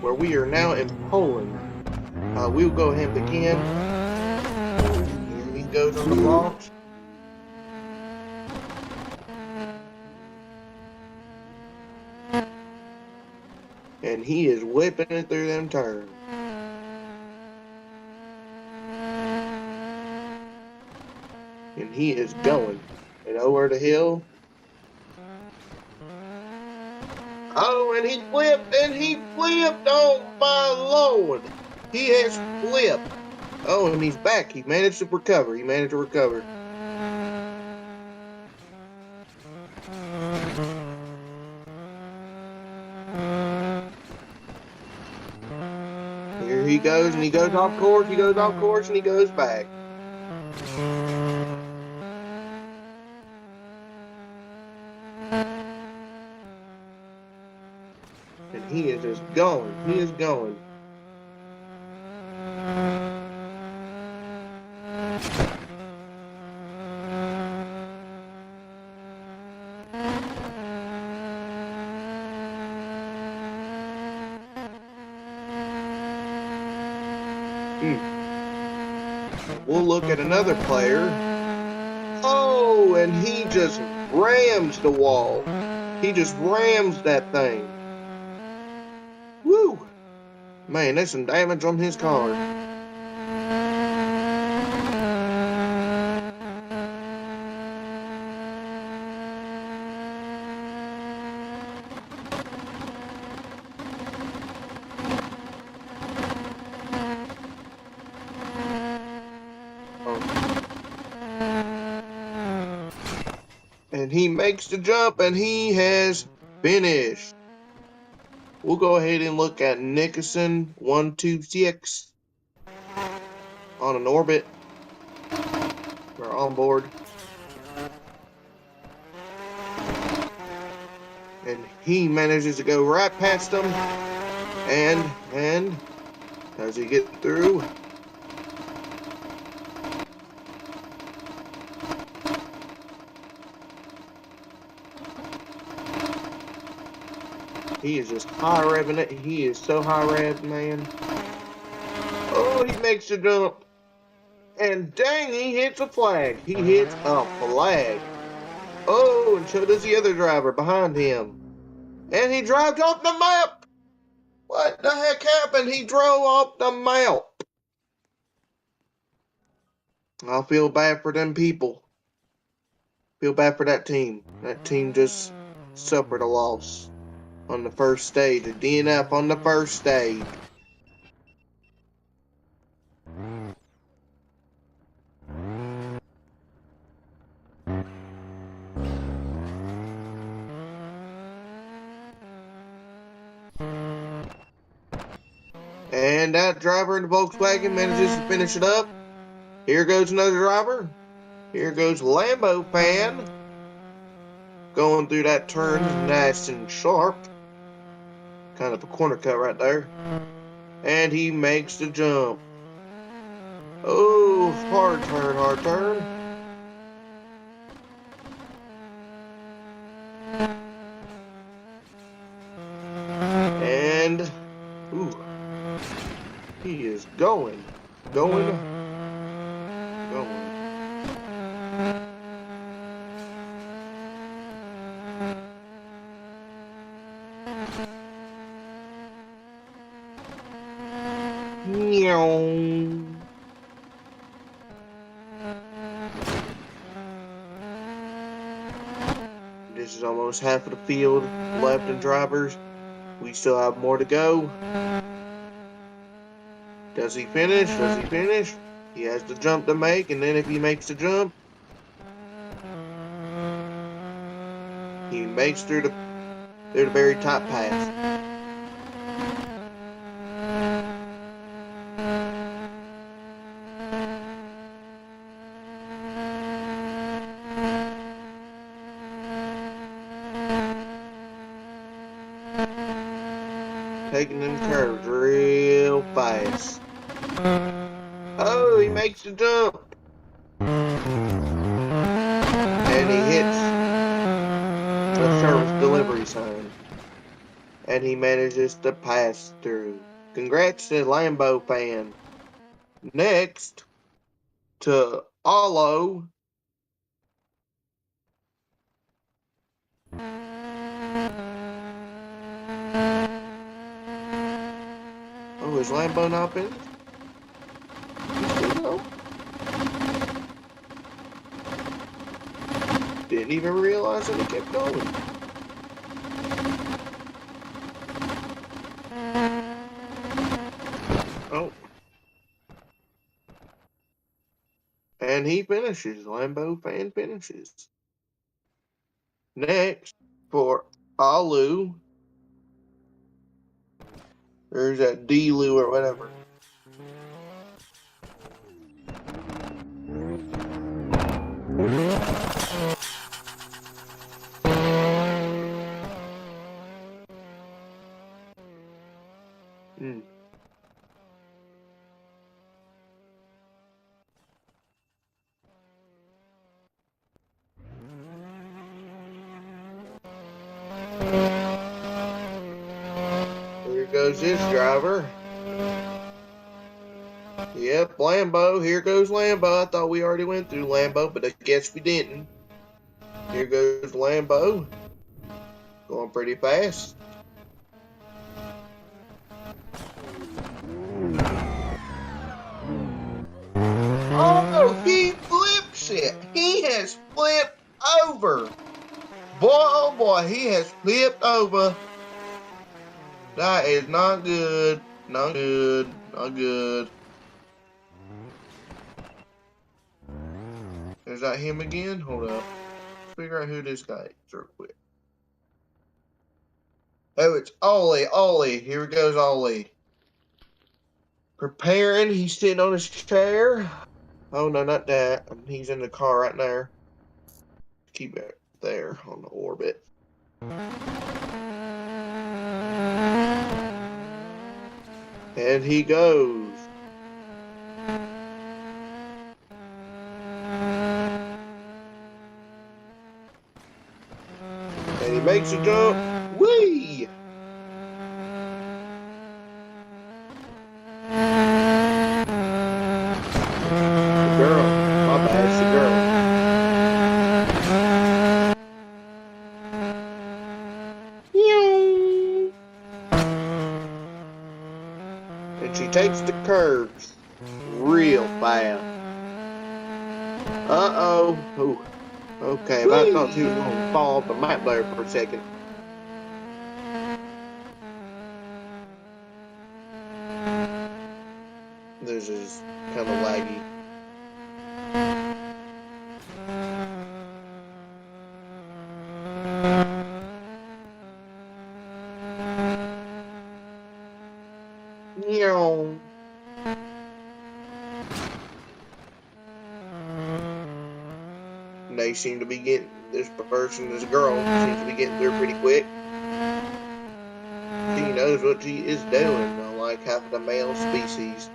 where we are now in Poland. We'll go ahead and begin. Here he goes on the launch. And he is whipping it through them turns. And he is going. And over the hill. Oh, and he flipped, and he flipped. Oh, my Lord. He has flipped. Oh, and he's back. He managed to recover. Here he goes, and he goes off course, and he goes back. And he is just going. He is going. We'll look at another player. Oh, and he just rams the wall. He just rams that thing. Woo! Man, there's some damage on his car. And he makes the jump, and he has finished. We'll go ahead and look at Nickerson 126 on an orbit. We're on board. And he manages to go right past them. And does he get through? He is just high revving it. He is so high revved, man. Oh, he makes the jump. And dang, he hits a flag. He hits a flag. Oh, and so does the other driver behind him. And he drives off the map. What the heck happened? He drove off the map. I feel bad for them people. Feel bad for that team. That team just suffered a loss on the first stage. A DNF on the first stage. And that driver in the Volkswagen manages to finish it up. Here goes another driver. Here goes Lambo fan. Going through that turn nice and sharp. Kind of a corner cut right there. And he makes the jump. Oh, hard turn, hard turn. And, ooh, he is going. This is almost half of the field left in drivers. We still have more to go. Does he finish? He has the jump to make, and then if he makes the jump, he makes through the very top pass. Taking them curves real fast. Oh, he makes the jump. And he hits the service delivery sign. and he manages to pass through. Congrats to Lambo fan. Next to Olo. Oh, is Lambo not finished? No. Didn't even realize that he kept going. Oh. And he finishes. Lambo fan finishes. Next, for Alu. There's that D-Lu or whatever. Here goes this driver. Yep, Lambo. Here goes Lambo. I thought we already went through Lambo, but I guess we didn't. Here goes Lambo. Going pretty fast. Oh, he flips it. He has flipped over. Boy, oh boy, he has flipped over. That is not good. Not good. Not good. Is that him again? Hold up. Figure out who this guy is real quick. Oh, it's Ollie. Ollie. Here goes Ollie. Preparing. He's sitting on his chair. Oh, no, not that. He's in the car right there. Keep it there on the orbit. And he goes. And he makes a jump. Whee! The girl. My bad, it's the girl. And she takes the curves real fast. Uh-oh. Ooh. Okay, but I thought she was going to fall off the map there for a second. This is kind of laggy. They seem to be getting, this person, this girl, seems to be getting through pretty quick. She knows what she is doing, unlike half of the male species.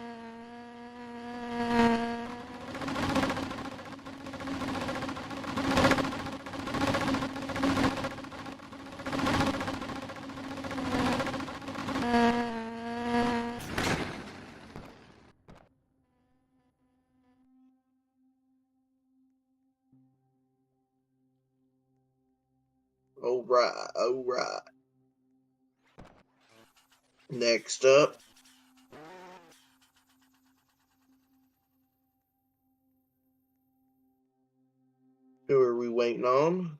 Alright, alright. Next up. Who are we waiting on?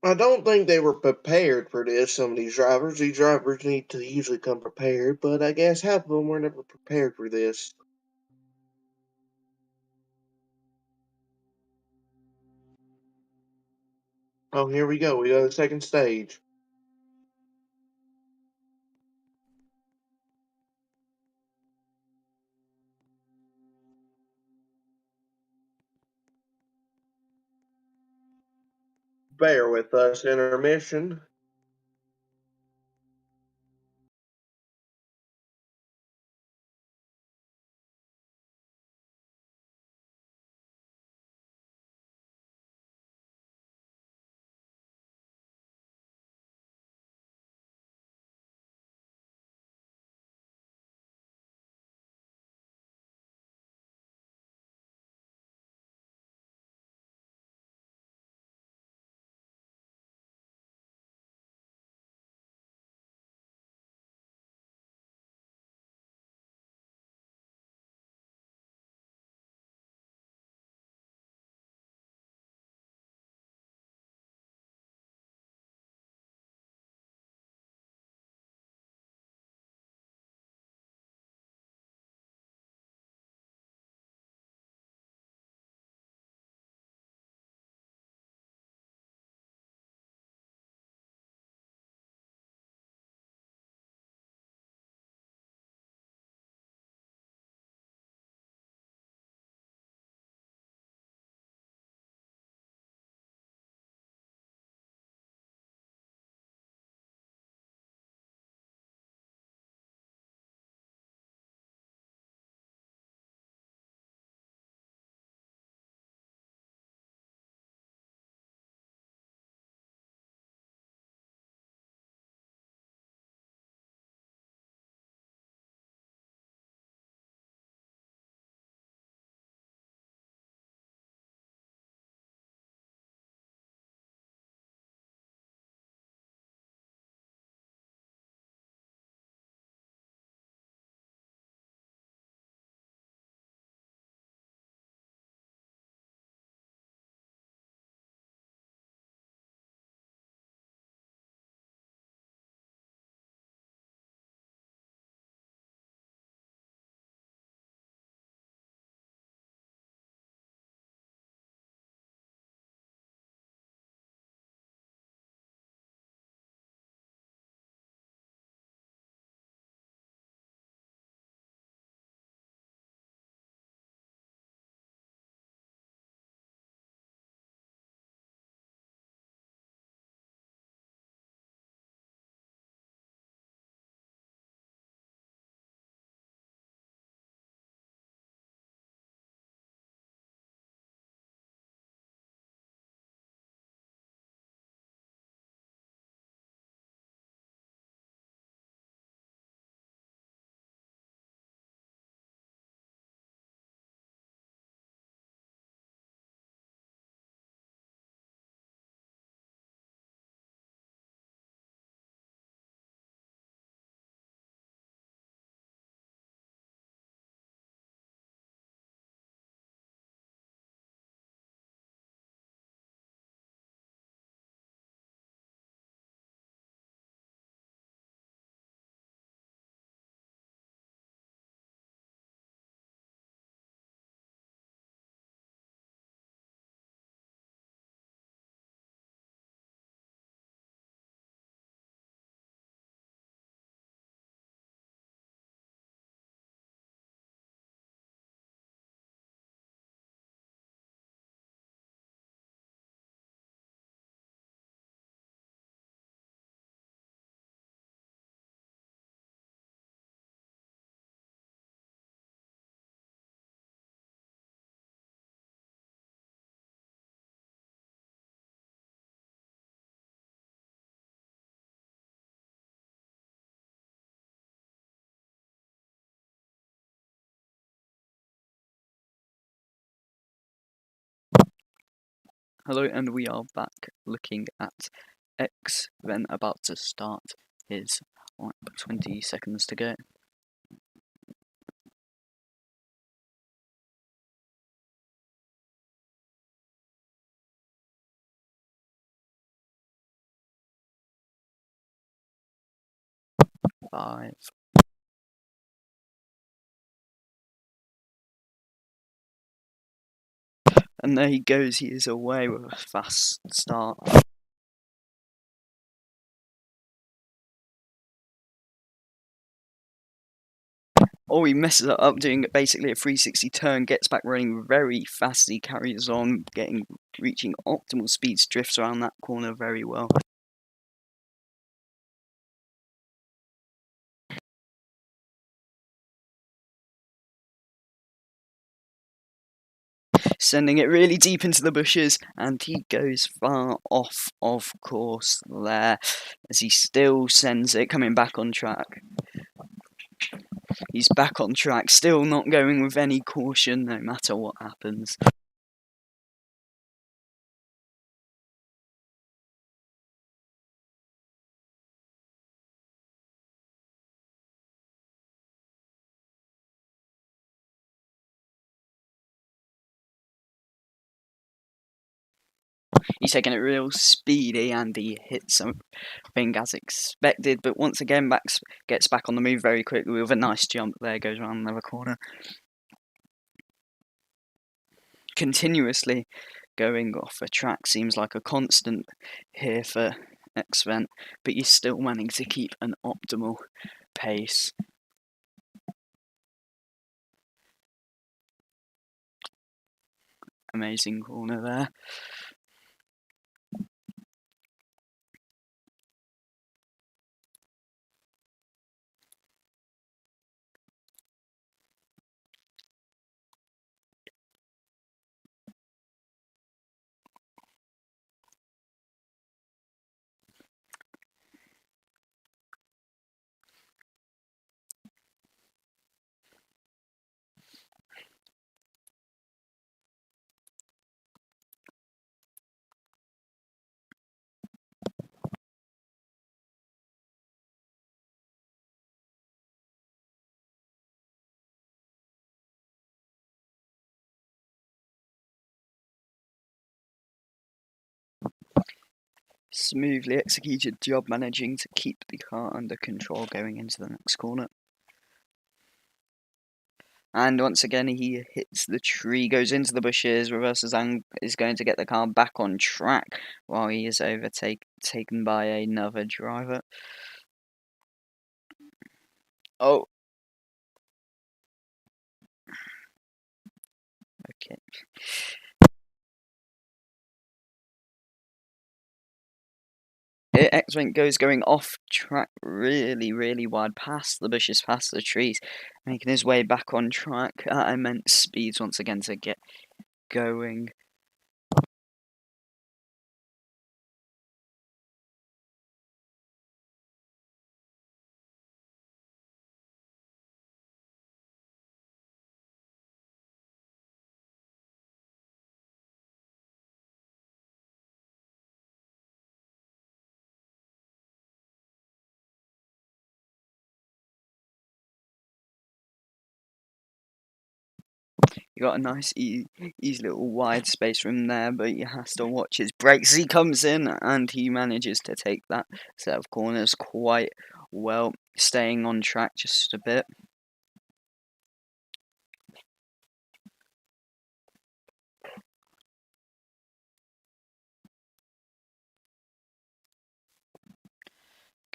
I don't think they were prepared for this, some of these drivers. These drivers need to usually come prepared, but I guess half of them were never prepared for this. Oh, here we go. We go to the second stage. Bear with us, intermission. Hello, and we are back looking at X, then about to start his 20 seconds to go. Five. And there he goes, he is away with a fast start. Oh, he messes it up doing basically a 360 turn, gets back running very fast. He carries on, reaching optimal speeds, drifts around that corner very well. Sending it really deep into the bushes, and he goes far off, of course, there, as he still sends it, coming back on track. He's back on track, still not going with any caution, no matter what happens. He's taking it real speedy, and he hits something as expected, but once again gets back on the move very quickly with a nice jump there, goes around another corner. Continuously going off a track seems like a constant here for X-Vent, but he's still managing to keep an optimal pace. Amazing corner there. Smoothly executed job managing to keep the car under control going into the next corner. And once again he hits the tree, goes into the bushes, reverses and is going to get the car back on track while he is taken by another driver. Oh. Okay. X-Wing going off track really wide past the bushes, past the trees, making his way back on track at immense speeds once again to get going. You got a nice easy little wide space from there, but you have to watch his brakes. He comes in and he manages to take that set of corners quite well, staying on track just a bit.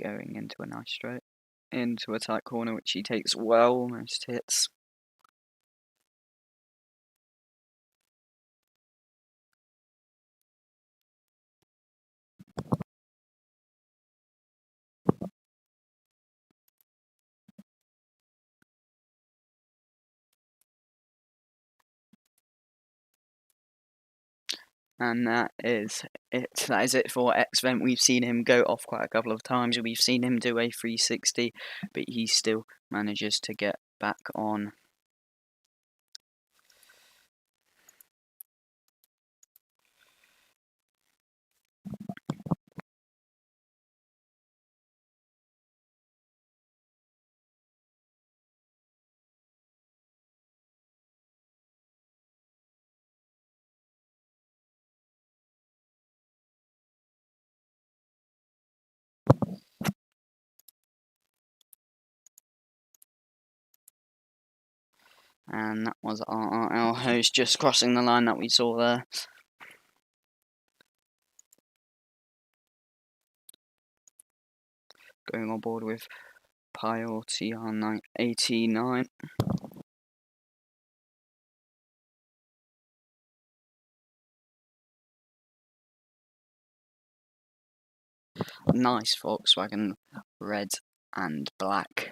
Going into a nice straight, into a tight corner, which he takes well, almost hits. And that is it. That is it for X-Vent. We've seen him go off quite a couple of times. We've seen him do a 360, but he still manages to get back on. And that was RRL host just crossing the line that we saw there. Going on board with Pile TR89. Nice Volkswagen red and black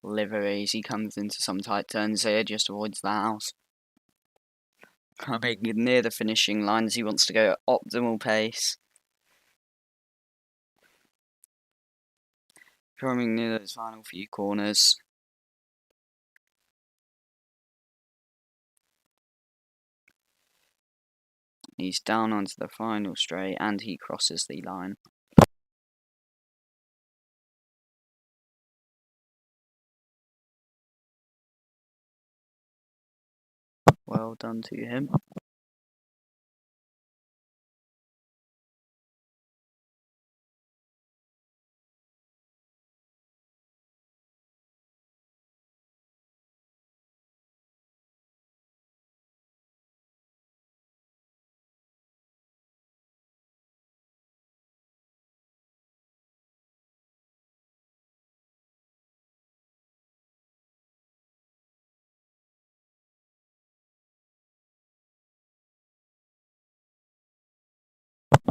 liveries. He comes into some tight turns here, just avoids the house. Coming near the finishing lines, he wants to go at optimal pace. Coming near those final few corners. He's down onto the final straight and he crosses the line. Well done to him.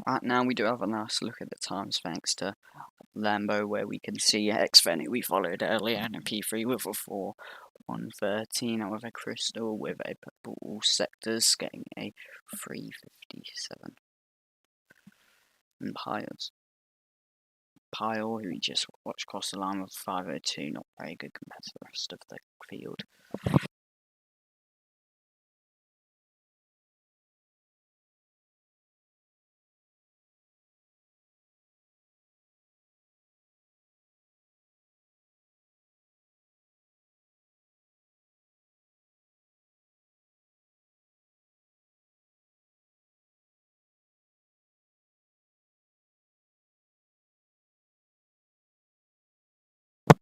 Right now we do have a nice look at the times thanks to Lambo, where we can see Xfinity we followed earlier in a P3 with a 4:1:13, however Crystal with a purple sectors getting a 3:57. And Pile, who we just watched cross the line with 5:02, not very good compared to the rest of the field.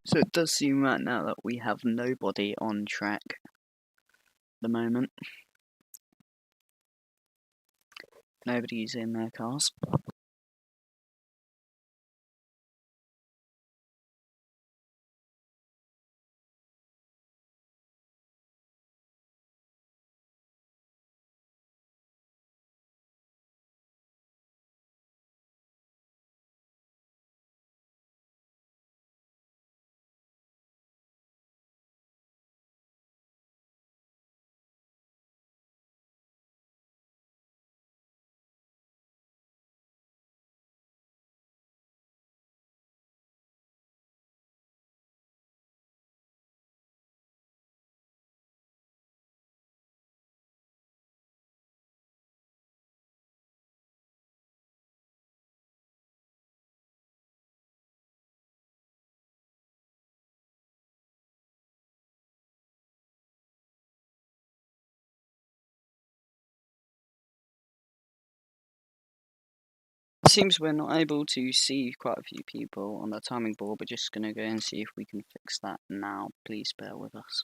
So it does seem right now that we have nobody on track at the moment. Nobody's in their cars. It seems we're not able to see quite a few people on the timing board. We're just going to go and see if we can fix that now. Please bear with us.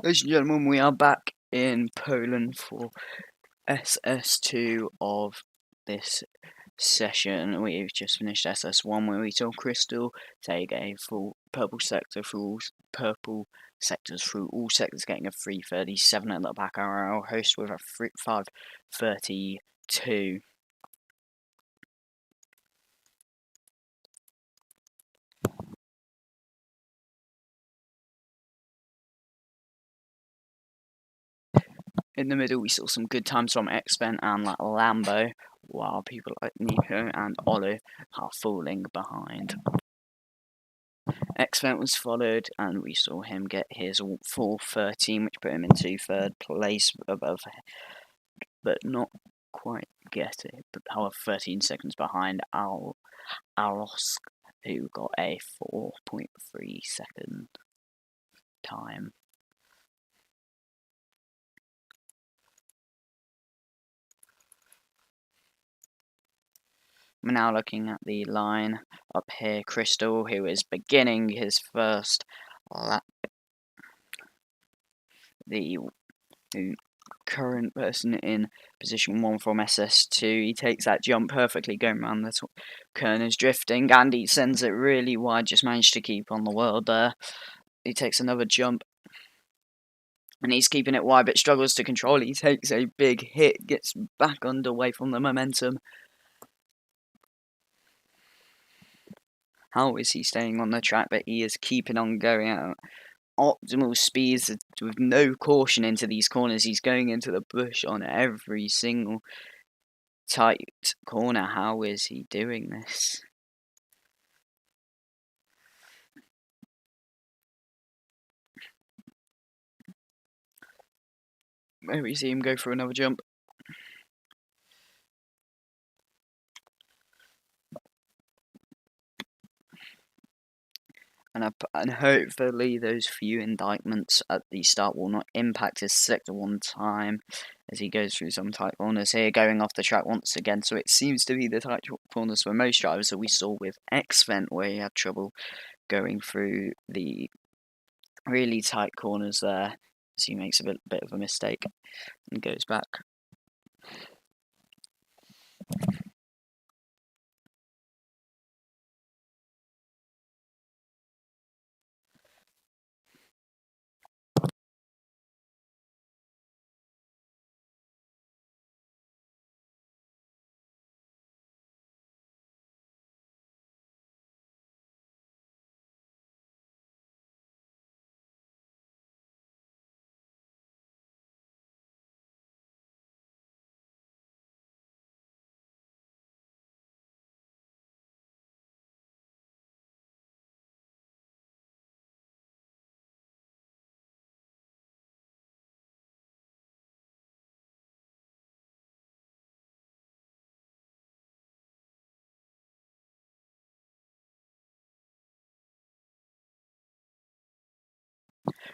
Ladies and gentlemen, we are back in Poland for SS2 of this session. We've just finished SS1 where we saw Crystal take a full purple sector through all purple sectors through all sectors, getting a 3:37 at the back. Our host with a 5:32. In the middle, we saw some good times from X-Men and like Lambo, while people like Nico and Olive are falling behind. X-Men was followed, and we saw him get his 4:13, which put him into third place above, but not quite get it. But however, 13 seconds behind Aros, who got a 4.3 second time. We're now looking at the line up here. Crystal, who is beginning his first lap. The current person in position 1 from SS2. He takes that jump perfectly, going around the top. Kern is drifting, and he sends it really wide. Just managed to keep on the world there. He takes another jump, and he's keeping it wide, but struggles to control it. He takes a big hit, gets back underway from the momentum. How is he staying on the track? But he is keeping on going at optimal speeds with no caution into these corners. He's going into the bush on every single tight corner. How is he doing this? Where we see him go for another jump. And hopefully those few indictments at the start will not impact his sector 1 time as he goes through some tight corners here, going off the track once again. So it seems to be the tight corners for most drivers that we saw with X-Vent, where he had trouble going through the really tight corners there as he makes a bit of a mistake and goes back.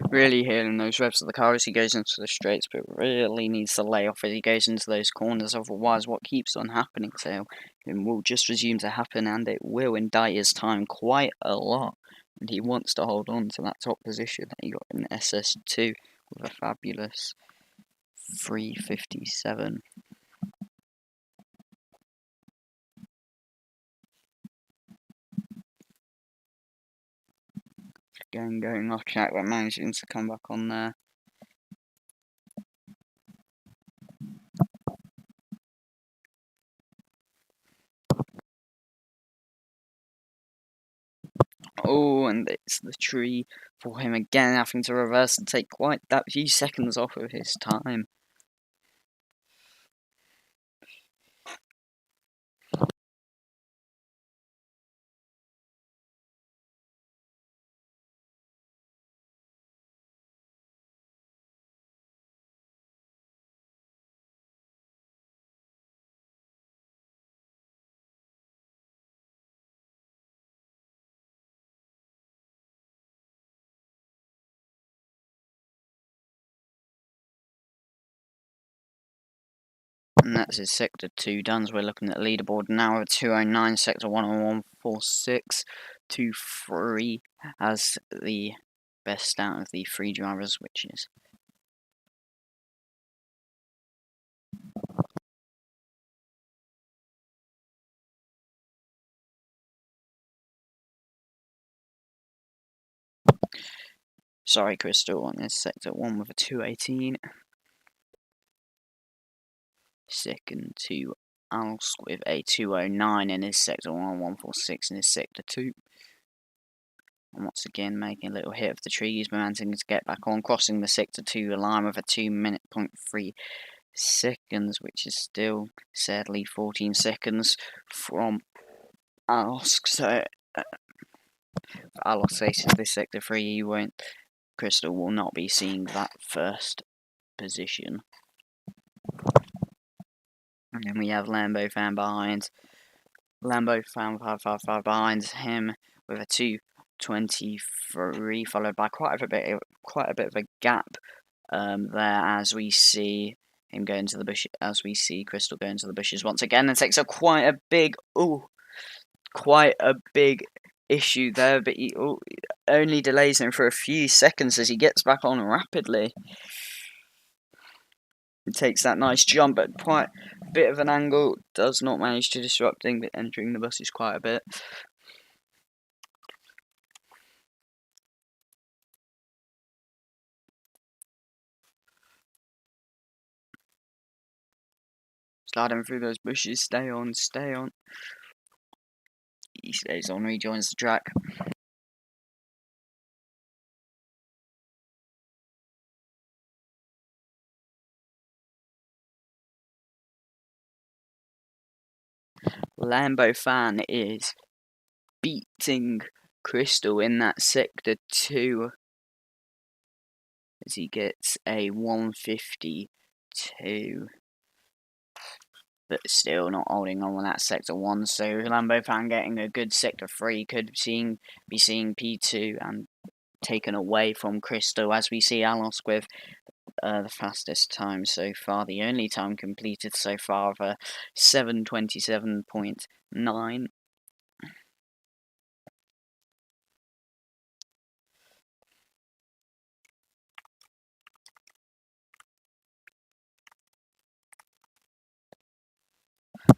Really healing those revs of the car as he goes into the straights, but really needs to lay off as he goes into those corners. Otherwise, what keeps on happening to him will just resume to happen, and it will indict his time quite a lot. And he wants to hold on to that top position that he got in SS2 with a fabulous 3:57. Again, going off track, but managing to come back on there. Oh, and it's the tree for him again, having to reverse and take quite that few seconds off of his time. And that's his sector 2 done. So we're looking at the leaderboard now of 209, sector 101, 46, 23 as the best out of the 3 drivers, which is sorry, Crystal on this sector 1 with a 218. Second to Alsk with a 209 in his sector 1, 146 in his sector 2. And once again making a little hit of the trees, managing to get back on, crossing the sector 2 line with a 2:03 seconds, which is still sadly 14 seconds from Alsk. So Alsk faces this sector 3, he won't. Crystal will not be seeing that first position. And then we have Lambo Fan behind. Lambo Fan 555 behind him with a 2:23, followed by quite a bit of a gap there as we see him go into the bush. As we see Crystal go into the bushes once again, and takes quite a big issue there, but he only delays him for a few seconds as he gets back on rapidly. He takes that nice jump at quite a bit of an angle, does not manage to disrupt him, but entering the buses quite a bit. Sliding through those bushes, stay on. He stays on, rejoins the track. Lambo Fan is beating Crystal in that sector 2 as he gets a 1:52, but still not holding on that sector 1. So Lambo Fan getting a good sector 3, could be seeing P2 and taken away from Crystal, as we see Alsk with the fastest time so far, the only time completed so far of 7:27.9.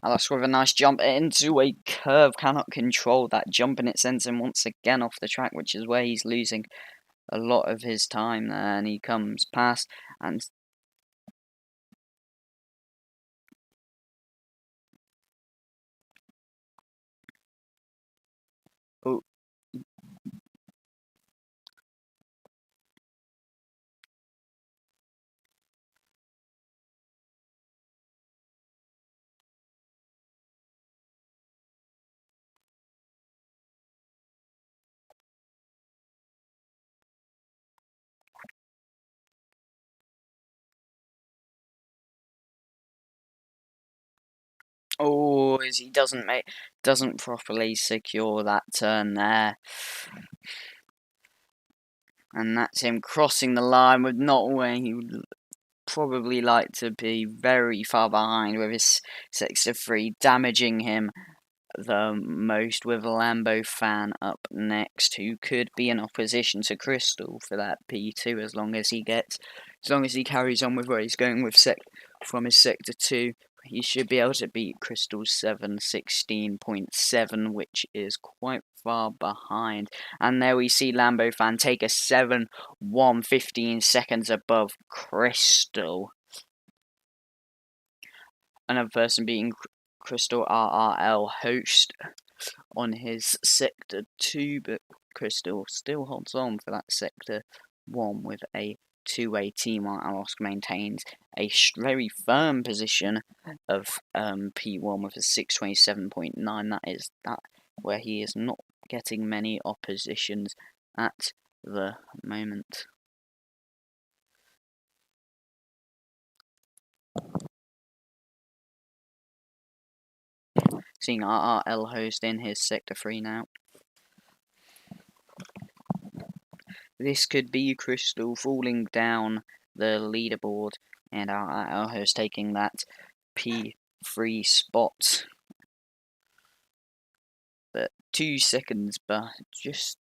Alsk with a nice jump into a curve, cannot control that jump, and it sends him once again off the track, which is where he's losing a lot of his time there, and he comes past and as he doesn't properly secure that turn there. And that's him crossing the line with not where he would probably like to be, very far behind with his sector 3, damaging him the most, with Lambo Fan up next, who could be in opposition to Crystal for that P2 as long as he carries on with where he's going with from his sector 2. He should be able to beat Crystal's 7:16.7, which is quite far behind. And there we see Lambo Fan take a 7:1:15 seconds above Crystal. Another person being Crystal RRL Host on his sector 2, but Crystal still holds on for that sector 1 with a 2:18, while Alsk maintains a very firm position of P1 with a 6:27.9. That is where he is not getting many oppositions at the moment. Seeing RRL Host in his sector 3 now. This could be Crystal falling down the leaderboard and RRL Host taking that P3 spot. But 2 seconds, but just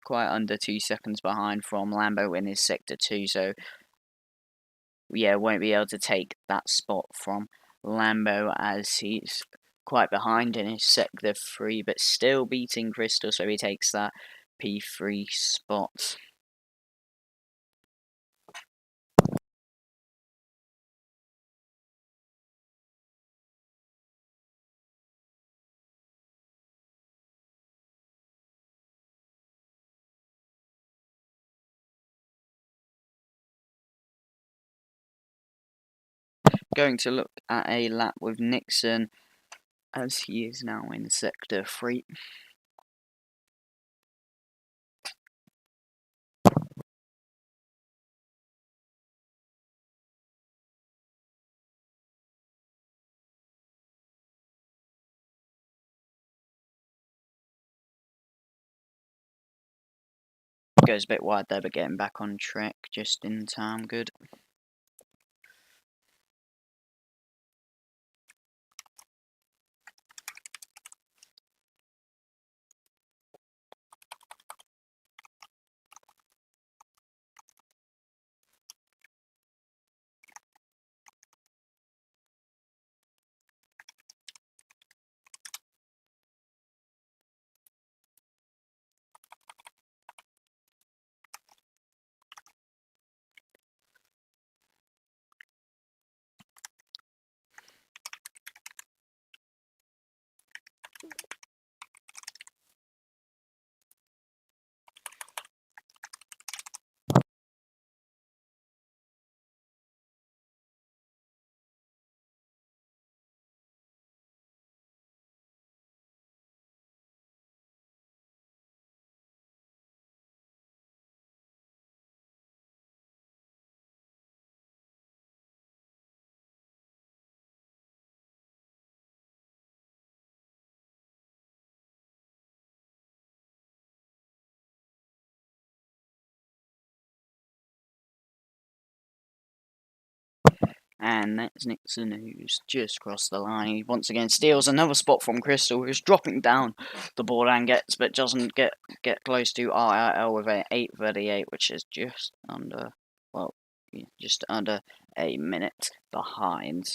quite under 2 seconds behind from Lambo in his sector 2, so yeah, won't be able to take that spot from Lambo as he's quite behind in his sector 3, but still beating Crystal, so he takes that P3 spot. Going to look at a lap with Nixon as he is now in sector 3. Goes a bit wide there, but getting back on track just in time. Good. And that's Nixon, who's just crossed the line. He once again steals another spot from Crystal, who's dropping down the board and gets, but doesn't get close to RRL with a 8:38, which is just under, well, just under a minute behind.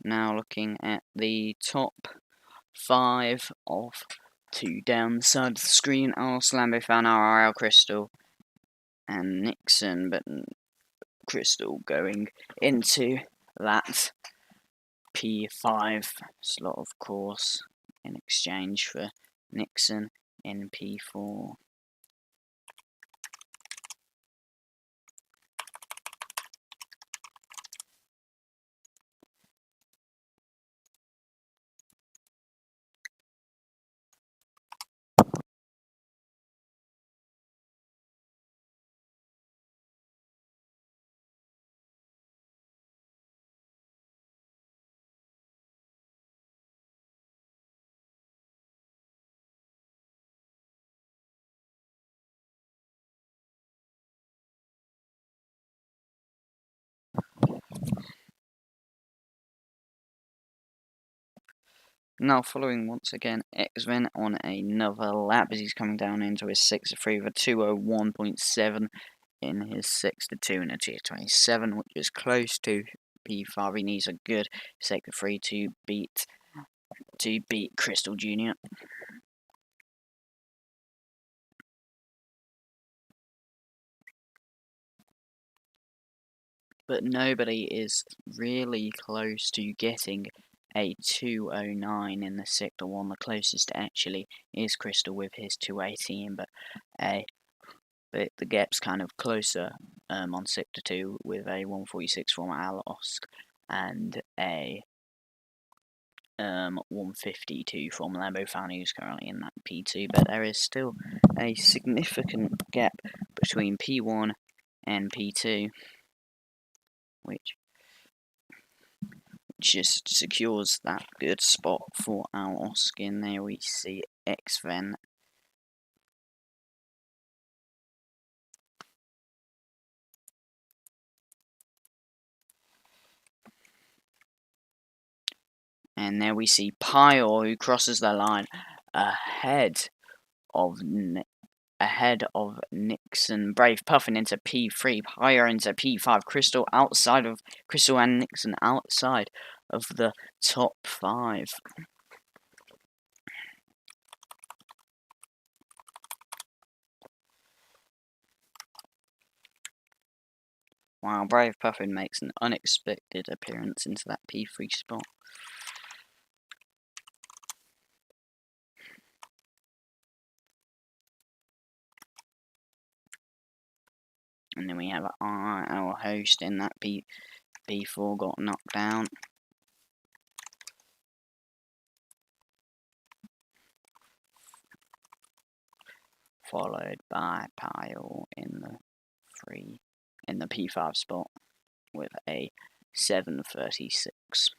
Now looking at the top 5 of 2 down the side of the screen are Lambo Fan, RRL, Crystal, and Nixon, but Crystal going into that P5 slot, of course, in exchange for Nixon in P4. Now following once again Xven on another lap as he's coming down into his 6-3 with a 2:01.7 in his 6-2 and a G27, which is close to P5. He needs a good 6-3 to beat Crystal Jr. But nobody is really close to getting a 2:09 in the sector 1. The closest actually is Crystal with his 2:18, but the gap's kind of closer on sector 2 with a 1:46 from Alosk and a 1:52 from Lambo Fan, who's currently in that P2, but there is still a significant gap between P1 and P2, which just secures that good spot for Alosk. In there we see Xven. And there we see Pyle, who crosses the line ahead of Nixon. Brave puffing into P3, Pyle into P5. Crystal and Nixon outside of the top 5. Wow, Brave Puffin makes an unexpected appearance into that P3 spot. And then we have our host in that B4 got knocked down. Followed by Pyle in the P5 spot with a 7:36.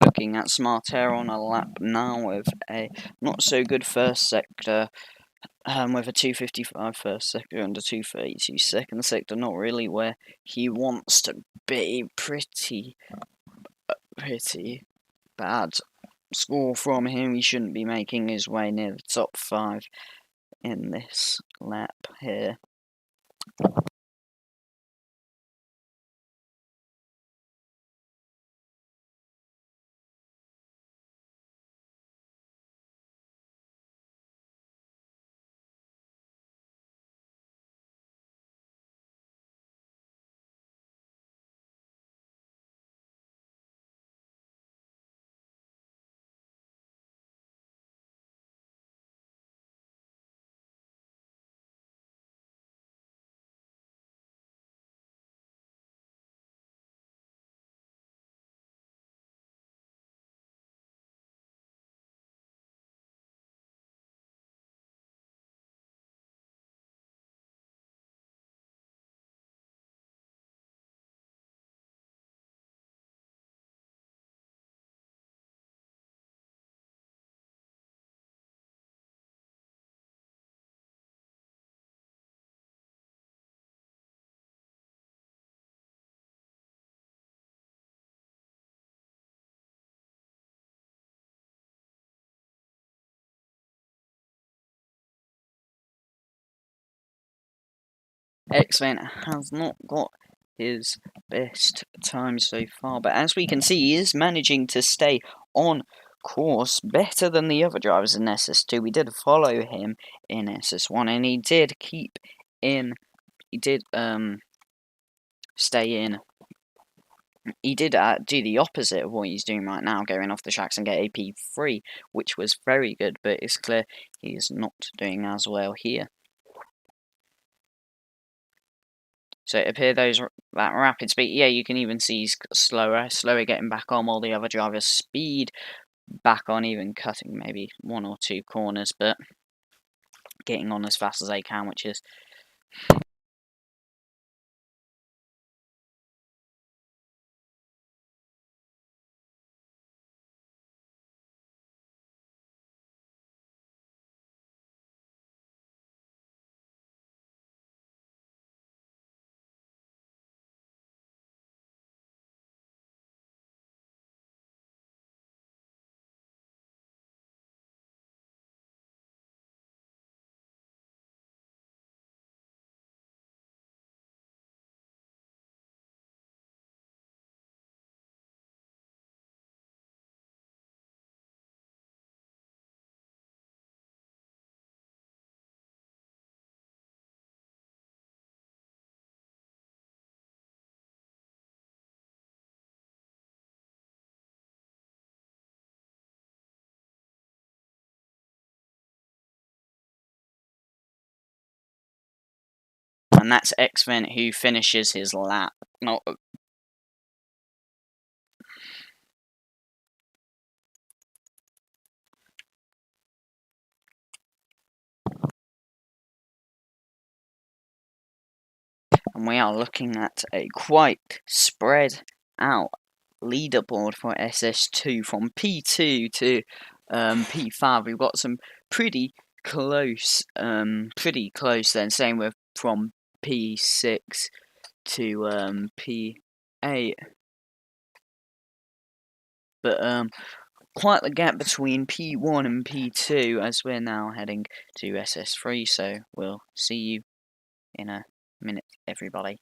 Looking at Smart Air on a lap now with a not so good first sector, with a 2:55 first sector and a 2:32 second sector. Not really where he wants to be. Pretty bad score from him. He shouldn't be making his way near the top 5 in this lap here. X-Vent has not got his best time so far, but as we can see, he is managing to stay on course better than the other drivers in SS2. We did follow him in SS1, and he did keep in. He did stay in. He did do the opposite of what he's doing right now, going off the tracks and get a P3, which was very good, but it's clear he is not doing as well here. So it appears that rapid speed, yeah, you can even see he's slower getting back on, while the other drivers speed back on, even cutting maybe 1 or 2 corners, but getting on as fast as they can, which is and that's X-Vent who finishes his lap. Not and we are looking at a quite spread out leaderboard for SS2 from P2 to P5. We've got some pretty close then. Same with from P6 to P8. But quite the gap between P1 and P2 as we're now heading to SS3. So we'll see you in a minute, everybody.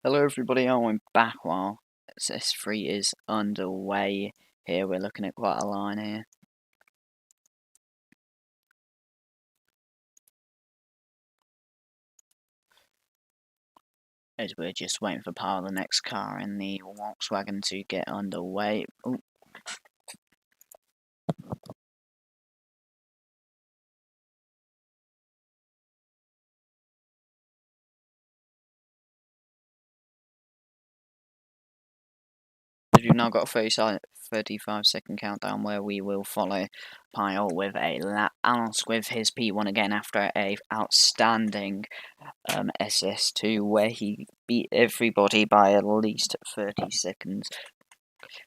Hello everybody, I'm back while S3 is underway. Here we're looking at quite a line here. As we're just waiting for power the next car in the Volkswagen to get underway. Ooh. We've now got a 35-second countdown where we will follow Pyle with a lap balance with his P1 again after a outstanding SS2 where he beat everybody by at least 30 seconds.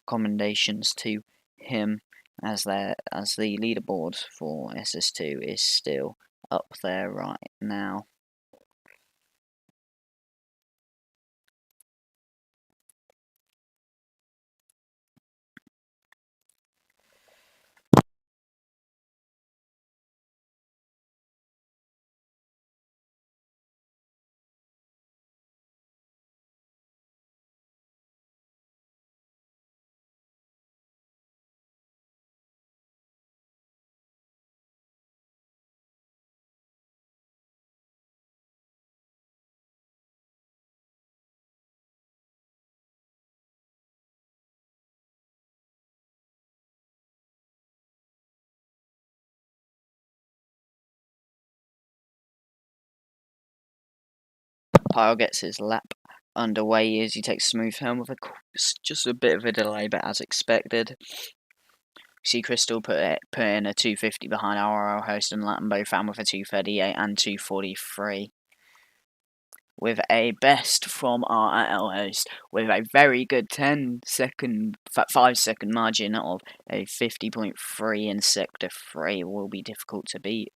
Commendations to him as the leaderboard for SS2 is still up there right now. Pyle gets his lap underway as he takes smooth turn with just a bit of a delay, but as expected. See Crystal put in a 250 behind RRL host and Lambo fan with a 238 and 243. With a best from RRL host with a very good 5-second margin of a 50.3 in sector 3 will be difficult to beat.